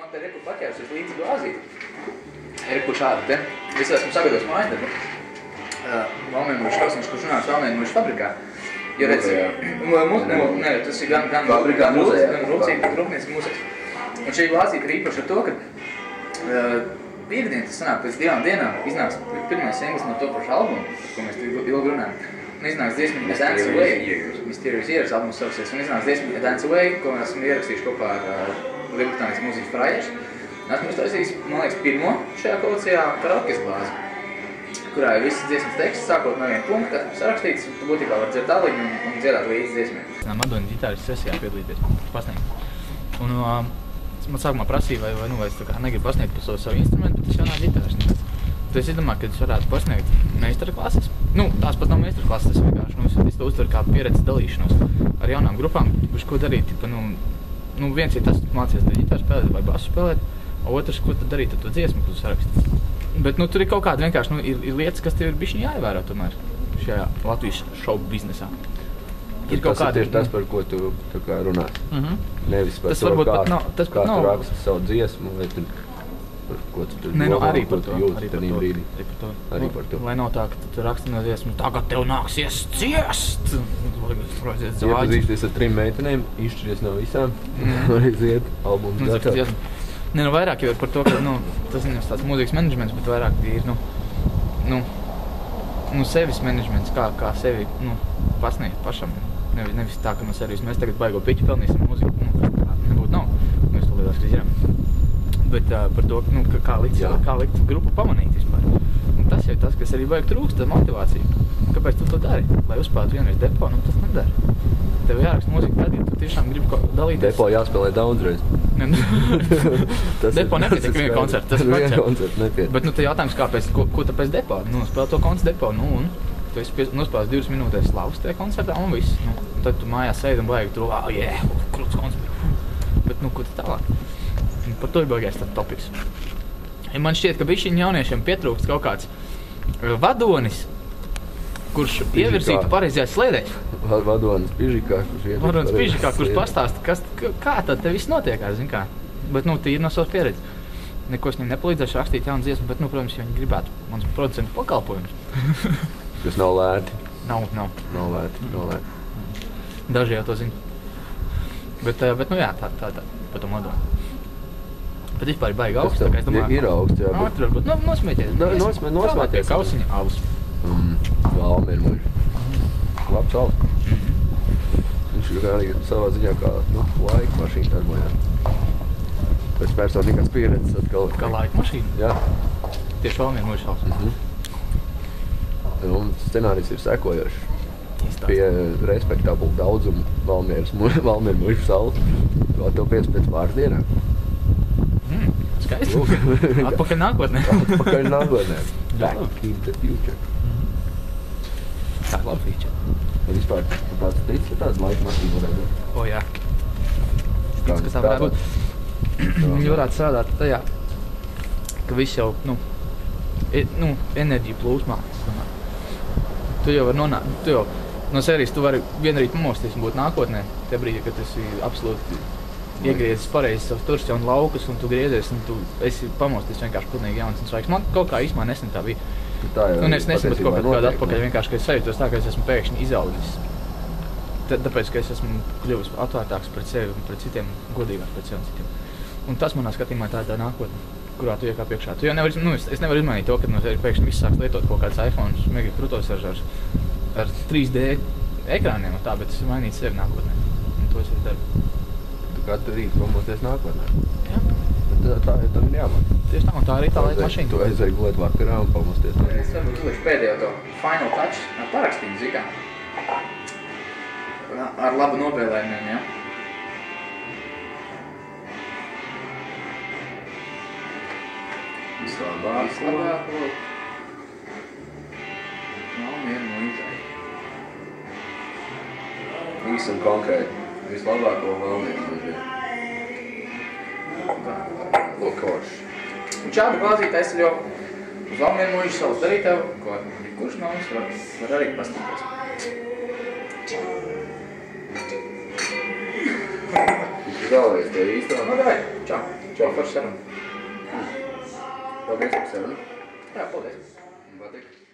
man te reku paķērusies līdzi glāzīt. Reku šādi te. Es esmu sagatavos mājasdarbu. Valmiermuļš Kosmiņš, kurš runās Valmiermuļš fabrikā. Jo redz, tas ir gan rūpnieciski mūzēs. Un šī glāzīte ir īpaši ar to, ka piekdien tas sanāk pēc 2 dienām iznāks pirmais singls no topoša albuma, ko mēs ilgi runājam. Un iznāks dziesma Dance Away, Mysterious Years albums sauksies, un iznāks dziesma Dance Away, ko mēs esam ierakstījuši kopā ar Lielbritānijas mūzikas frājieši. Esmu uztaisījis, man liekas, pirmo šajā kolekcijā karaokes glāzi, kurā ir visas dziesmas teksts, sākot no 1 punkta, sarakstīts, tu būtībā var dzert aliņu un dziedāt līdzi dziesmiem. Madoni ģitāris sesijā piedalīties, pasniegt. Un man sākumā prasīja, vai es tā kā negribu pasniegt par savu instrumentu, bet es jau nav ģitāris. Tu es domāju, ka es varētu pasniegt meistarklases. Tās pat nav meistarklases, tas vienkārši, es to uztveru kā pieredzes dalīšanos ar jaunām grupām, ko darīt, viens ir tas, tu mācies ģitāru spēlēt vai basu spēlēt, otrs, ko tad darīt ar to dziesmu, ko tu saraksti. Bet, tur ir kaut kāda vienkārši, ir lietas, kas tev ir bišķiņ jāievērā tomēr šajā Latvijas šovu biznesā. Ir kaut kāda tieši tas, par ko tu tā kā runās. Nevis par to, kā tu raksti savu dziesmu, vai tu par ko tu tur arī par to. Arī par to. Lai nav tā, ka tu raksti no dziesmu, tagad tev nāksies ciest! Iepazīsties ar 3 meitenēm, izšķiries no visām, arī ziet albums gatavs. Vairāk jau ir par to, ka, tas ir tāds mūzikas menedžments, bet vairāk ir, sevis menedžments, kā sevi, pasniegt pašam. Nevis tā, ka mēs tagad baigo piķu pelnīsim mūziku, nebūtu nav, mēs to lielās, ka zinām. Bet par to, kā likt grupu pamanīt vispār. Un tas jau ir tas, kas arī baigi trūkst, tā motivācija. Kāpēc tu to dari? Lai uzspētu vienreiz depo, tas nedara. Tev jāraksta mūzika tad, ja tu tiešām gribi dalīties. Depo jāspēlē daudzreiz. Depo nepietiek viena koncerta, tas ir koncerts. Bet te jautājums, kāpēc, ko tāpēc depo? Spēl to koncertu depo, un tu esi nospēlēs 2 minūtēs slavas tajā koncertā, un viss. Tad tu mājās sēdi un baigi tu, krūts koncerts. Bet, ko tu tālāk? Par to ir baigais tāds topiks. Man šķiet, ka bišķiņ jauniešiem pietrūkst kaut kāds vadonis, kurš ievirzītu pareizajā slēdē. Vadonis Pižikā, kurš pastāsta, kā tad te viss notiekās, zin kā. Bet, tie ir no savas pieredzes. Neko es viņam nepalīdzēšu rakstīt jaunu dziesmu, bet, protams, ja viņi gribētu mans producentu pakalpojumus. Kas nav lēti. Nav. Nav lēti. Daži jau to zina. Bet tā, pa to modomu. Bet vispār ir baigi augsts, tā kā es domāju... Ir augsts, jā. Tur varbūt nosmēties. Nosmēties. Kausiņa alus. Valmiermuļš. Labs alus. Viņš ir arī savā ziņā kā, laika mašīna darbojās. Pēc personīgās pieredzes atkal. Kā laika mašīna? Jā. Tieši Valmiermuļš alus. Un scenārijs ir sekojošs. Pie respektablu daudzumu Valmiermuļš salu. To pēc pāris dienām. Skaisti. Atpakaļ nākotnē. Back in the future. Tā labi feature. Un vispār, kāds teicis, ka tāda laika mašīna varētu būt? Jā. Tic, ka tā varētu būt. Viņi varētu strādāt tajā, ka viss jau, enerģija plūsmā. Tu jau vari nonākt, no sērijas tu vari vienrīt pamosties un būt nākotnē. Tie brīdi, kad tu esi absolūti iegriezis pareizi savus turus jaunu laukus un tu griezies un tu esi pamosties vienkārši pilnīgi jauns un svaigs. Man kaut kā īstumā nesen tā bija. Es nesaprotu kaut kādu atpakaļ vienkārši, ka es sajūtos tā, ka es esmu pēkšņi izaudzis. Tāpēc, ka es esmu kļuvis atvērtāks pret sevi un pret citiem, godīgāks pret sevi un citiem. Un tas manā skatījumā tā ir tā nākotne, kurā tu iekāp iekšā. Tu jau nevar, es nevaru izmainīt to, ka no sevi pēkšņi viss sāks lietot kaut kāds iPhones, mega krutosaržars ar 3D ekrāniem un tā, bet es varu mainīt sevi nākotnē. Un to es arī daru. Katru rītu pamosties nākotnē. Jā. Tā ir jāmāk. Tieši tā, un tā arī tā laika mašīna. Tu aizēji gulēt vakarā un pamosties. Es varbūt uzlikšu pēdējo to final touch ar parakstīnu zikā. Ar labu novēlējumiem, jā. Vislabāko. Valmiermuļžai. Īsi un konkrēti. Vislabāko Valmiermuļžai. Lūk, korš. Un šādu glāzīti es jau uz Valmiermuļžu savus darītavu, ko kurš no mums var arī pastīties. Vēlreiz tev īstā. Davai, čau. Čau, forši saruna. Paldies par sarunu. Jā, paldies. Patīk.